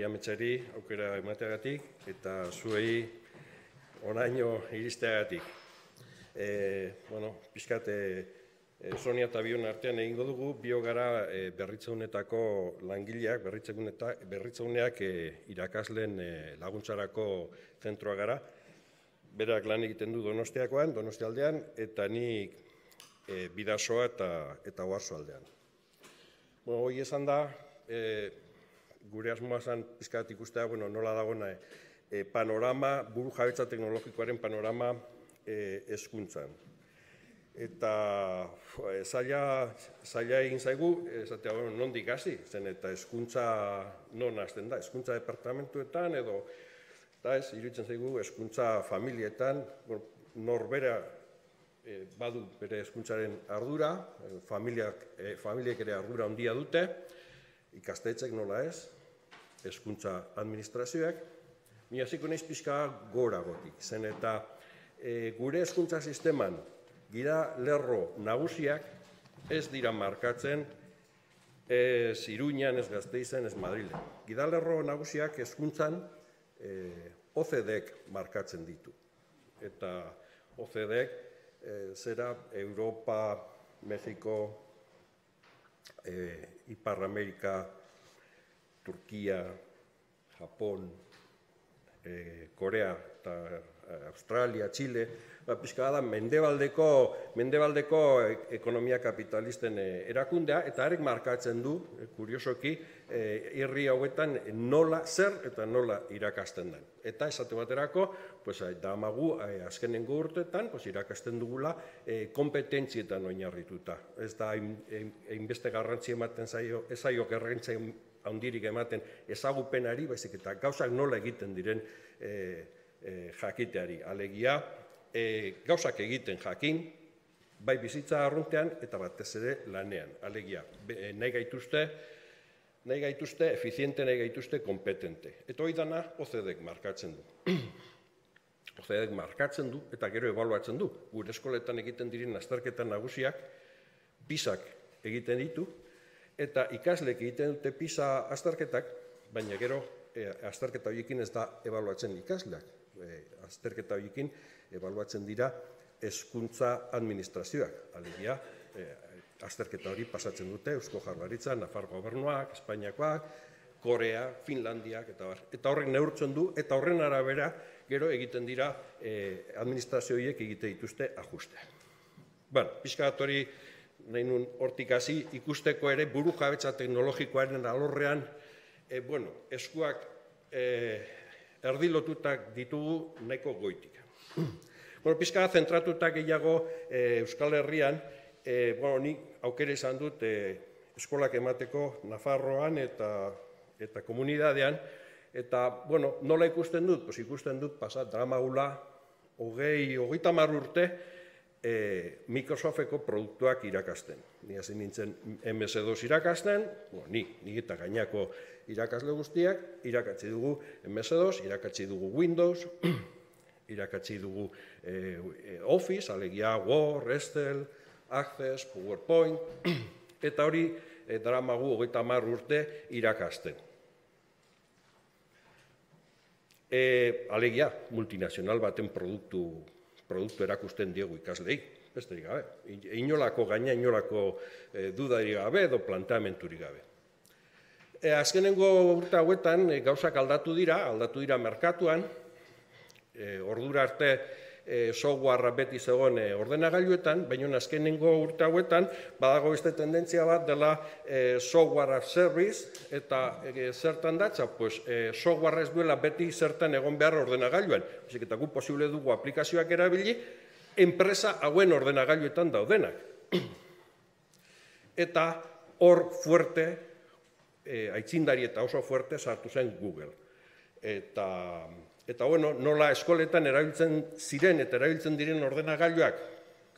Ametsari aukera emateagatik eta zuei onaino iristeagatik. Pixkat Sonia eta bion artean egingo dugu, bio gara berritzeunetako langileak, berritzeuneak irakasleen laguntzarako zentroa gara. Berak lan egiten du Donostiakoan, Donostialdean, eta nik Bidasoa eta Oarsoaldean. Hoi esan da, gure asmoa zen pizkat ikustea, nola dagoena panorama, burujabetza teknologikoaren panorama hezkuntzan. Eta zaila egin zaigu, esatea, nondik hasi, zen eta hezkuntza non hasten da, hezkuntza departamentuetan edo, eta ez, iruditzen zaigu hezkuntza familietan, norbera badu bere hezkuntzaren ardura, familiek ere ardura handia dute, ikastetxek nola ez, hezkuntza administrazioak, mi hasiko naiz pixka goragotik, zen eta gure hezkuntza sisteman gira lerro nagusiak ez dira markatzen ez Iruñan, ez Gasteizen, ez Madrilen. Gida lerro nagusiak hezkuntzan OCDEk markatzen ditu. Eta OCDEk zera Europa, Mexiko, Ipar Amerika, Turkia, Japon, Korea eta Australia, Chile, pixka da mendebaldeko ekonomia kapitalisten erakundea, eta arek markatzen du, kuriosoki, herri hauetan nola zer eta nola irakasten den. Eta esate baterako, damagu azkenengo urteetan irakasten dugula kompetentzietan oinarrituta. Ez da hainbeste garrantzi ematen zaio, ez zaio garrantzi handirik ematen ezagupenari, baizik eta gauzak nola egiten diren jakiteari. Alegia, gauzak egiten jakin, bai bizitza arruntean eta batez ere lanean. Alegia, nahi gaituzte, efiziente, nahi gaituzte, kompetente. Eta hori dana OCDEk markatzen du. OCDEk markatzen du eta gero ebaluatzen du. Gure eskoletan egiten diren azterketan nagusiak PISAk egiten ditu, eta ikasleek egiten dute PISA azterketak, baina gero azterketa horiekin ez da ebaluatzen ikasleak. Azterketa horiekin ebaluatzen dira hezkuntza administrazioak. Alegia, azterketa hori pasatzen dute Eusko Jaurlaritza, Nafar gobernuak, Espainiakoak, Korea, Finlandiak, eta horrek neurtzen du, eta horren arabera gero egiten dira administrazio horiek egite dituzte ajusteak. Pixkat hori nahi nun hortik hasi ikusteko ere burujabetza teknologikoaren alorrean eskuak erdilotutak ditugu nahiko goitik. Pixka zentratutak gehiago Euskal Herrian, nik aukera izan dut eskolak emateko Nafarroan eta komunidadean, eta nola ikusten dut? Ikusten dut pasat dramagula 30 urte Microsofteko produktuak irakasten. Ni hasi nintzen MS2 irakasten, nik eta gainako irakasle guztiak, irakatsi dugu MS2, irakatsi dugu Windows, irakatsi dugu Office, alegia Word, Excel, Access, PowerPoint, eta hori daramagu 30 urte irakasten. Alegia, multinazional baten produktu erakusten diegu ikaslei, besterik gabe. Inolako dudarik gabe edo planteamenturik gabe. Azkenengo urte hauetan gauzak aldatu dira merkatuan, ordura arte softwarea beti zegoen ordenagailuetan, baina azkenengo urte hauetan badago beste tendentzia bat dela software as service, eta zertan datza, softwarea ez duela beti zertan egon behar ordenagailuan. Eta gu posible dugu aplikazioak erabili, enpresa hauen ordenagailuetan daudenak. Eta hor fuerte, aitzindari eta oso fuerte sartu zen Google. Eta nola eskoletan erabiltzen ziren eta erabiltzen diren ordenagailuak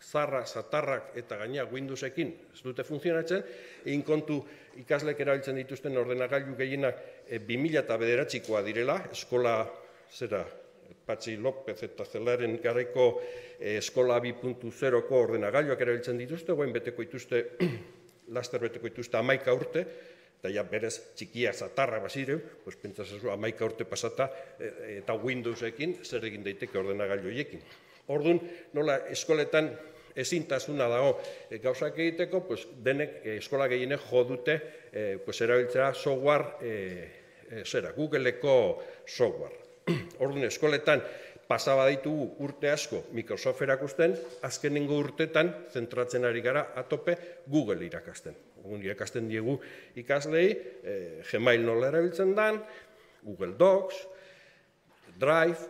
zatarrak eta gaina Windowsekin ez dute funtzionatzen, egin kontu ikaslek erabiltzen dituzten ordenagailu gehienak 2009koa direla, eskola Patxi López eta Zelaren garaiko eskola 2.0ko ordenagailuak erabiltzen dituzte, guen beteko dituzte, laster beteko dituzte 11 urte, eta ja berez txikia zatarra bazireu, pentsazazu 11 urte pasata eta Windowsekin zer egin daiteke ordenagailu horiekin. Orduan, nola eskoletan ezintasuna dago gauzak egiteko, denek eskola gehienek jo dute erabiltzea software, Googleko software. Orduan, eskoletan pasaba ditugu urte asko Microsoft erakusten, azkenengo urtetan zentratzen ari gara atope Google irakasten. Irakasten diegu ikaslei, Gmail nola erabiltzen dan, Google Docs, Drive,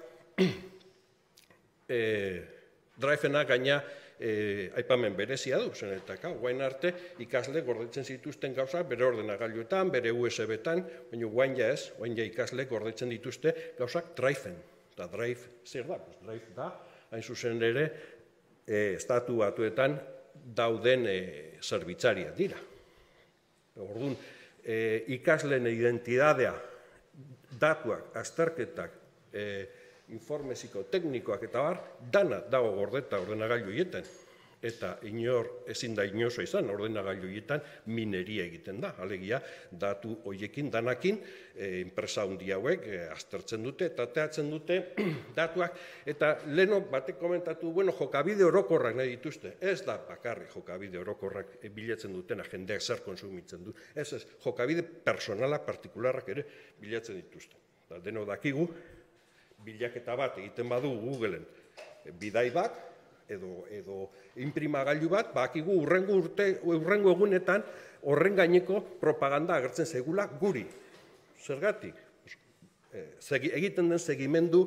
Drive-ena gaina aipamen berezia du, zen eta guain arte ikasle gordetzen zituzten gauza bere ordenagailuetan, bere USB-tan, baina guain ja ez, guain ja ikasle gordetzen dituzte gauzak Drive-en. Eta Drive zer da? Drive da, hain zuzen ere, estatu batuetan dauden zerbitzariak dira. Orduan, ikasleen identidadea, datuak, azterketak, informeziko teknikoak eta bar, dana dago gordeta ordenagailu hietan. Eta ezin da inozo izan ordenagailu hietan mineria egiten da. Alegia, datu horiekin danakin, enpresa handi hauek aztertzen dute eta teatzen dute datuak. Eta leheno batek komentatu, jokabide orokorrak nahi dituzte. Ez da bakarrik jokabide orokorrak bilatzen dutena, jendeak zer konsumitzen du. Ez, jokabide personala, partikularrak ere bilatzen dituzte. Deno dakigu, bilaketa bat egiten badu Googleen bidai bat, edo inprimagailu bat, bakigu urrengo egunetan horren gaineko propaganda agertzen zegula guri. Zergatik? Egiten den segimendu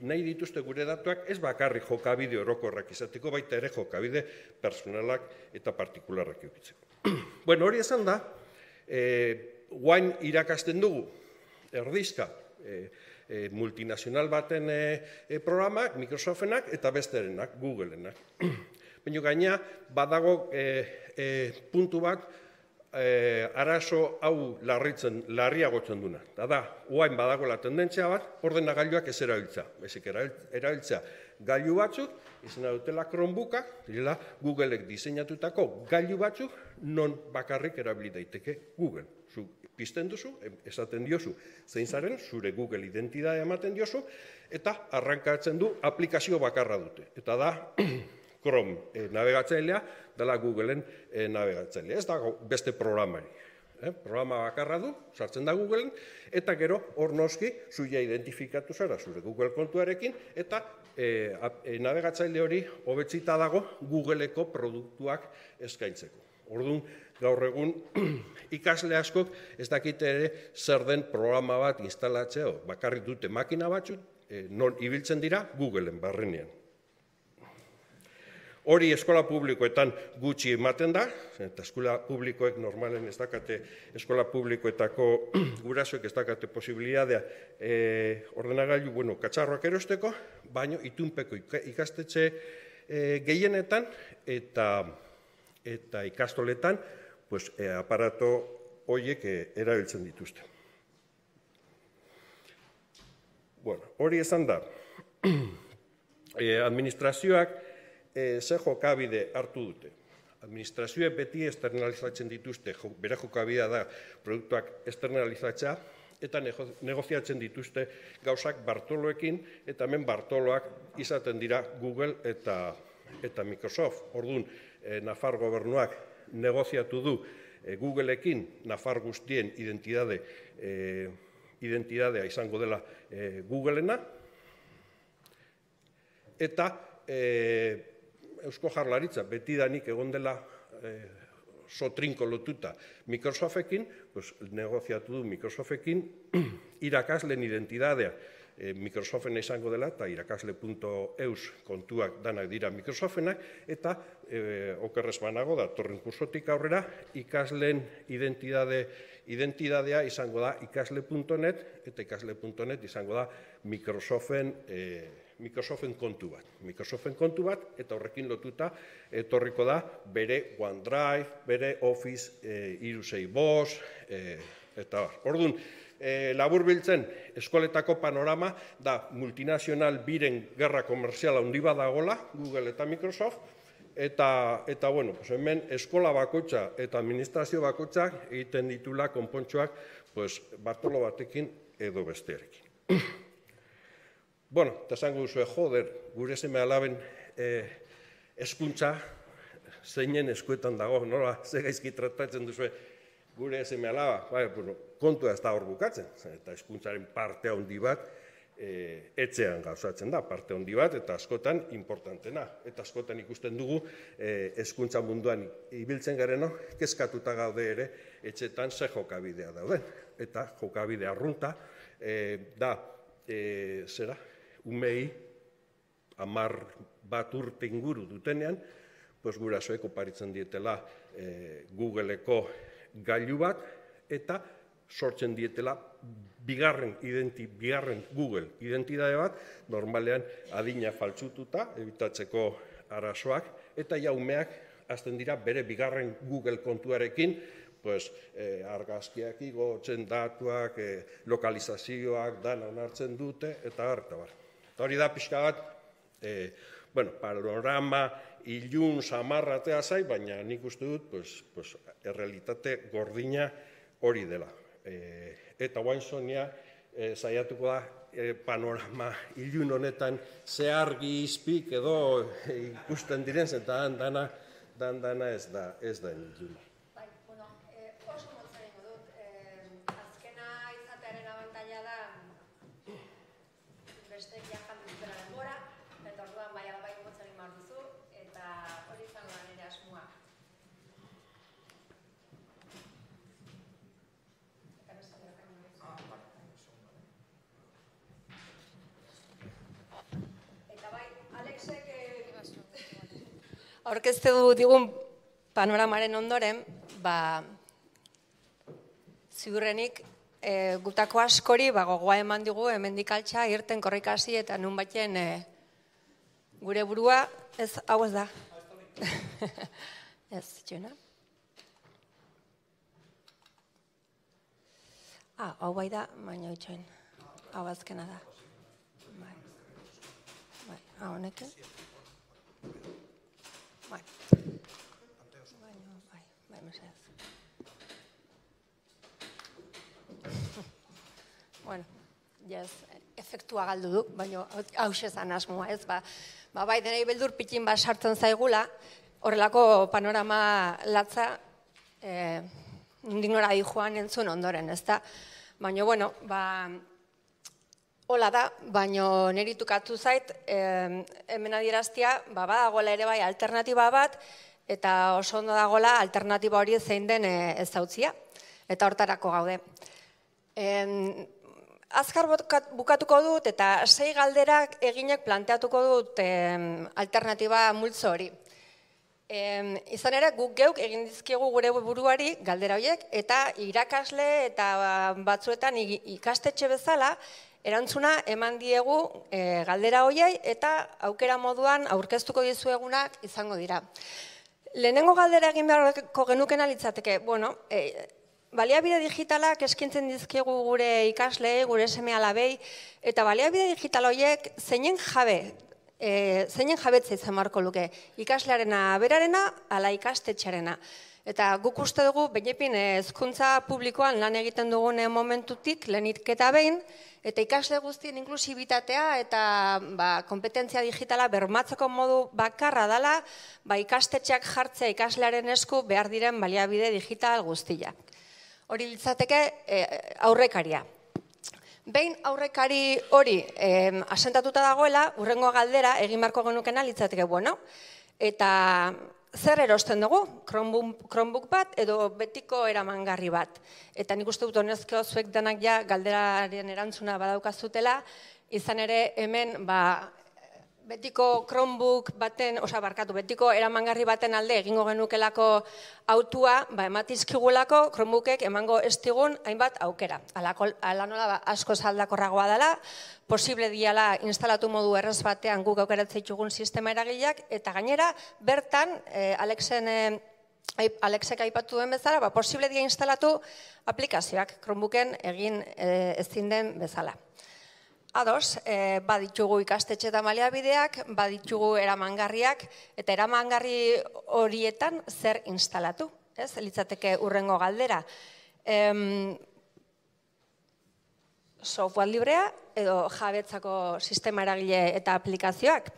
nahi dituzte gure datuak ez bakarrik jokabide orokorrak izateko, baita ere jokabide personalak eta partikularrak eukitzeko. Hori esan da, guain irakasten dugu, erdizka, multinazional baten programak, Microsoftenak eta besterenak, Googlenak. Baina gaina, badago puntu bat arazo hau larriagotzen duna. Eta da, guain badagoela tendentzia bat, ordenagailuak ez erabiltza. Bezik erabiltza gailu batzuk, izena dutela Chromebookak, direla Googleek diseinatutako gailu batzuk, non bakarrik erabili daiteke Google. Zu pizten duzu, esaten diozu, zein zaren, zure Google identitatea ematen diozu, eta arrankatzen du aplikazio bakarra dute. Eta da, Chrome navegatzailea, dela Googleen navegatzailea. Ez dago beste programari. Programa bakarra du, sartzen da Googleen, eta gero hor noski zuia identifikatu zara zure Google kontuarekin, eta navegatzaile hori hobetzita dago Googleeko produktuak eskaintzeko. Orduan, gaur egun ikasle askok ez dakite ere zer den programa bat instalatzea, bakarrik dute makina batzuk, non ibiltzen dira Googleen barrenean. Hori eskola publikoetan gutxi ematen da, eta eskola publikoek normalen ez dakate, eskola publikoetako gurasoek ez dakate posibilitatea ordenagailu, katxarroak erosteko, baino itunpeko ikastetxe gehienetan eta ikastoletan aparato horiek erabiltzen dituzte. Hori esan da, administrazioak ze jokabide hartu dute. Administrazioek beti externalizatzen dituzte, bere jokabidea da produktuak externalizatzea, eta negoziatzen dituzte gauzak Bartoloekin, eta hemen Bartoloak izaten dira Google eta Microsoft. Orduan, Nafar gobernuak negoziatu du Googleekin Nafar guztien identidadea izango dela Googleena, eta Eusko Jaurlaritza betidanik egon dela sotrinko lotuta Microsoftekin, negoziatu du Microsoftekin irakasleen identidadea Microsoften izango dela, eta irakasle.eus kontuak danak dira Microsoftenak, eta okerrez banago da, torren kursotik aurrera, ikasleen identidadea izango da ikasle.net, eta ikasle.net izango da Microsoften kontu bat. Microsoften kontu bat, eta horrekin lotuta etorriko da bere OneDrive, bere Office 365, eta orduan, labur biltzen, eskoletako panorama da multinazional biren gerra komerziala handi badagola, Google eta Microsoft, Eta bueno, hemen eskola bakoitza eta administrazio bakoitzak egiten ditula konpontxoak Bartolo batekin edo bestearekin. Bueno, eta esango duzue, joder, gure seme-alaben hezkuntza zeinen eskuetan dago, nola, ze gaizki tratatzen duzue gure seme-alaba, kontua ez da hor bukatzen, eta hezkuntzaren parte handi bat etxean gauzatzen da, parte handi bat, eta askotan importantena. Eta askotan ikusten dugu hezkuntza munduan ibiltzen gareno, kezkatuta gaude ere, etxetan ze jokabidea dauden. Eta jokabide arrunta da, umei 10 urte inguru dutenean, gurasoek oparitzen dietela Googleko gailu bat, eta sortzen dietela bigarren Google identitate bat, normalean adina faltsututa, ebitatzeko arazoak, eta umeak hasten dira bere bigarren Google kontuarekin, argazkiak igotzen, datuak, lokalizazioak, dana onartzen dute, eta bar. Eta hori da pixka bat, panorama ilun samarratea zai, baina nik uste dut, errealitate gordina hori dela. Eta guain Sonia saiatuko da panorama ilun honetan ze argi izpik edo ikusten diren, eta dana ez da ilun. Bai, oso motzen ingo dut. Azkena izatearen abantaila da bestek jakan dutela denbora, eta orduan bai motzen ingo duzu, eta hori izango da nire asmoa. Aurkezte du digun panoramaren ondoren, ziurrenik gutako askori gogoa eman digu hemendik altxa irten korrikasi eta nun baten gure burua, hau ez da. Ez, txuna. Hau bai da, baina itxoen. Hau azkena da. Hau honekin. Bai, mesedez. Bueno, efektua galdu du, baina hause zan asmoa ez, bai denei beldur pitin bat sartzen zaigula, horrelako panorama latza nora di joan entzun ondoren, ez da? Baina, bueno, hola da, baina niri tukatu zait, hemen adieraztia, badagoela ere bai alternatiba bat, eta oso ondo dagoela alternatiba hori zein den ezautzia, eta hortarako gaude. Azkar bukatuko dut, eta 6 galderak eginek planteatuko dut alternatiba multzo hori. Izan ere, guk geuk egin dizkiegu gure buruari galdera horiek, eta irakasle eta batzuetan ikastetxe bezala, erantzuna eman diegu galdera horiei eta aukera moduan aurkeztuko dizuegunak izango dira. Lehenengo galdera egin beharko genukena litzateke, baliabide digitalak eskintzen dizkiegu gure ikasle, gure seme-alabei, eta baliabide digital horiek zeinen jabetza izan beharko luke, ikaslearena berarena, ala ikastetxarena. Eta guk uste dugu, bainepin hezkuntza publikoan lan egiten dugun momentutik, lehenik eta behin, eta ikasle guztien inklusibitatea eta kompetentzia digitala bermatzeko modu bakarra dela, ikastetxeak jartzea ikaslearen esku behar diren baliabide digital guztiak. Hori litzateke aurrekaria. Behin aurrekari hori asentatuta dagoela, hurrengo galdera egin beharko genukena litzateke, eta zer erosten dugu? Chromebook bat edo betiko eramangarri bat. Eta nik uste dut honezkeo zuek denak ja galderaren erantzuna badaukazutela, izan ere hemen betiko Chromebook baten, betiko eramangarri baten alde egingo genukelako autua, ematizkigulako Chromebookek emango estigun hainbat aukera. Ala nola asko aldakorragoa dela, posible diala instalatu modu errez batean guk aukeratzea sistema eragileak, eta gainera bertan Alexek aipatu duen bezala, posible dia instalatu aplikazioak Chromebooken egin ezin den bezala. Ados, baditugu ikastetxe eta baliabideak, baditugu eramangarriak, eta eramangarri horietan zer instalatu, ez? Litzateke hurrengo galdera. Software librea edo jabetzako sistema eragile eta aplikazioak,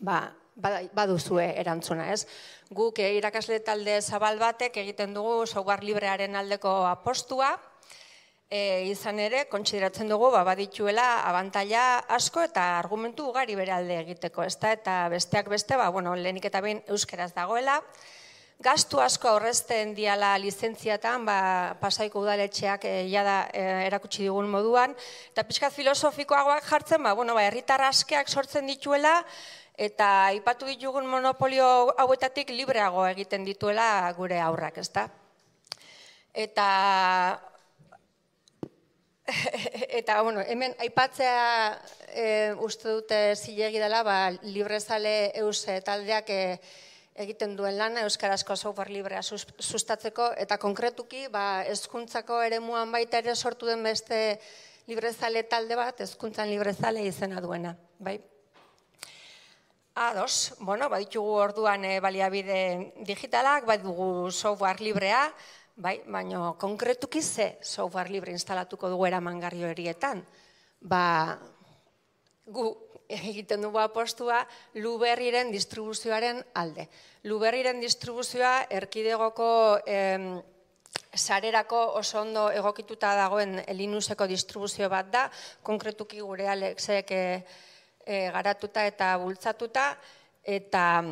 baduzue erantzuna, ez? Guk irakasle talde zabal batek egiten dugu software librearen aldeko apostua, izan ere, kontsideratzen dugu, badituela abantaila asko eta argumentu ugari bere alde egiteko, ezta? Eta besteak beste, lehenik eta behin euskeraz dagoela, gastu asko aurrezten diala lizentziatan, Pasaiko udaletxeak jada erakutsi digun moduan, eta pixkat filosofikoagoak jartzen, herritar askeak sortzen dituela, eta aipatu ditugun monopolio hauetatik libreago egiten dituela gure aurrak, ezta? Eta, hemen aipatzea uste dute zilegi dela, librezale eus taldeak egiten duen lana euskarazko software librea sustatzeko, eta konkretuki hezkuntzako eremuan baita ere sortu den beste librezale talde bat, hezkuntzan librezale izena duena, bai? Ados, baditugu orduan baliabide digitalak, badugu software librea, baina konkretuki ze software libre instalatuko dugu eramangarri horietan. Gu egiten dugu apostua Luberriren distribuzioaren alde. Luberriren distribuzioa erkidegoko sarerako oso ondo egokituta dagoen Linuxeko distribuzio bat da, konkretuki gure Alexek garatuta eta bultzatuta, eta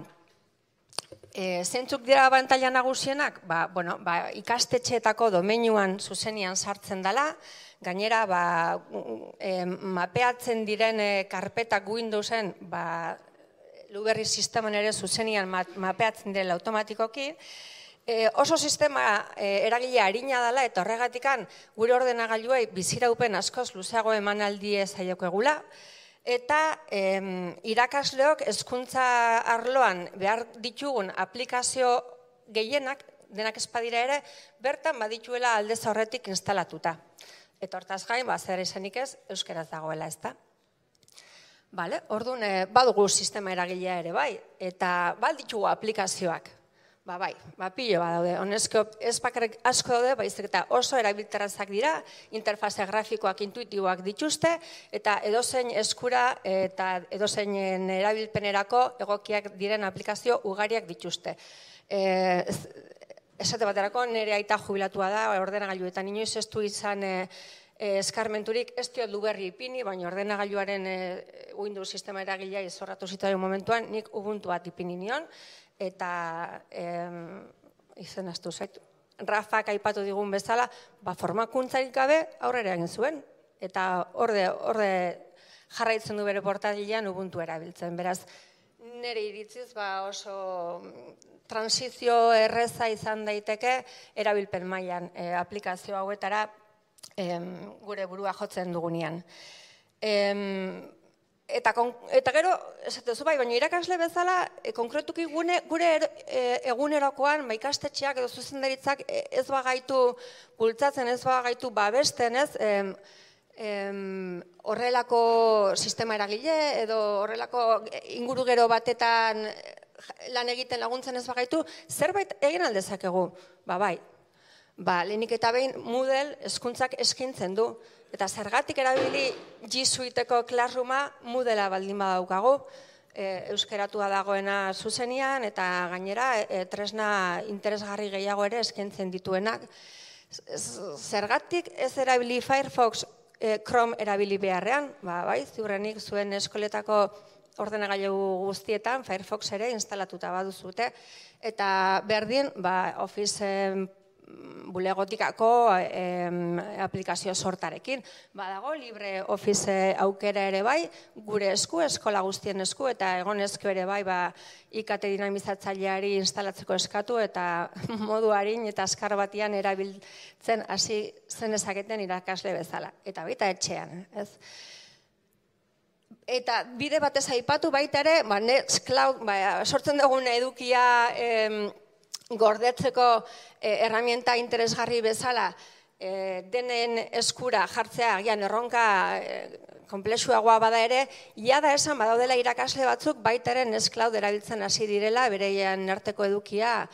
zeintzuk dira abantaila nagusienak? Ikastetxeetako domeinuan zuzenian sartzen dela, gainera mapeatzen diren karpetak Windowsen Luberri sisteman ere zuzenian mapeatzen direla automatikoki, oso sistema eragile arina dela eta horregatikan gure ordenagailuei biziraupen askoz luzeago emanaldi zaioko egula, eta irakasleok hezkuntza arloan behar ditugun aplikazio gehienak, denak espadira ere, bertan badituela aldez horretik instalatuta. Eta hortaz gain, zer izanik ez, euskeraz dagoela, ezta? Orduan, badugu sistema eragilea ere, bai, eta baditugu aplikazioak. Pilo badaude, honezko ez bakarrik asko daude, baizik eta oso erabilterrazak dira, interfazea grafikoak intuitiboak dituzte, eta edozein eskura eta edozein erabilpenerako egokiak diren aplikazio ugariak dituzte. Esate baterako, nire aita jubilatua da, ordenagailuetan inoiz ez du izan eskarmenturik, ez diot Luberri ipini, baina ordenagailuaren Windows sistema eragilea izorratu zituen momentuan, nik Ubuntu bat ipini nion, eta izen astu zaitu. Rafak aipatu digun bezala, formakuntzarik gabe aurrera egin zuen, eta horde jarraitzen du bere portatilean Ubuntu erabiltzen. Beraz, nire iritziz oso transizio erreza izan daiteke erabilpen mailan aplikazio hauetara gure burua jotzen dugunean. Eta gero, esatezu baina irakasle bezala, konkretuki gure egunerokoan, ikastetxeak edo zuzendaritzak ez bagaitu bultzatzen, ez bagaitu babesten, ez, horrelako sistema eragile edo horrelako ingurugero batetan lan egiten laguntzen ez bagaitu, zerbait egin aldezakegu, bai. Lehenik eta behin Moodle hezkuntzak eskaintzen du. Eta zergatik erabili G Suiteko Classrooma Moodlea baldin badaukagu, euskeratua dagoena zuzenian, eta gainera tresna interesgarri gehiago ere eskaintzen dituenak. Zergatik ez erabili Firefox Chrome erabili beharrean, bai, ziurrenik zuen eskoletako ordenagailu guztietan Firefox ere instalatuta baduzute, eta berdin Office bulegotikako aplikazio sortarekin. Badago, LibreOffice aukera ere bai, gure esku, eskola guztien esku, eta egon esku ere bai IKT dinamizatzaileari instalatzeko eskatu, eta modu harin eta azkar batian erabiltzen hasi zen ezaketen irakasle bezala. Eta baita etxean, ez? Eta bide batez aipatu baita ere, Nextcloud, sortzen dugun edukia gordetzeko erramienta interesgarri bezala denen eskura jartzea, agian erronka konplexuagoa bada ere, da esan badaudela irakasle batzuk baitaren esklaud erabiltzen hasi direla, bereien arteko edukia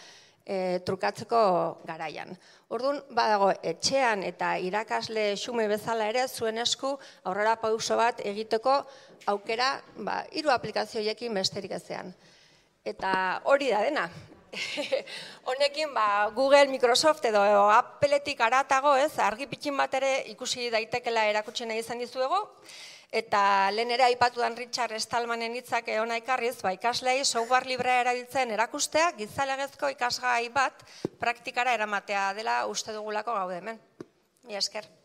trukatzeko garaian. Orduan, badago, etxean eta irakasle xume bezala ere, zuen esku aurrera pauso bat egiteko aukera 3 aplikazioekin besterik ezean. Eta hori da dena. Honekin Google, Microsoft edo Appletik aratago, argi pitxin bat ere ikusi daitekela erakutsi nahi izan dizuegu. Eta lehen ere aipatudan Richard Stallmanen hitzak hona ekarriz, ikaslei software librea erabiltzen erakustea, gizalegezko ikasgai bat praktikara eramatea dela uste dugulako gaude hemen. Mila esker.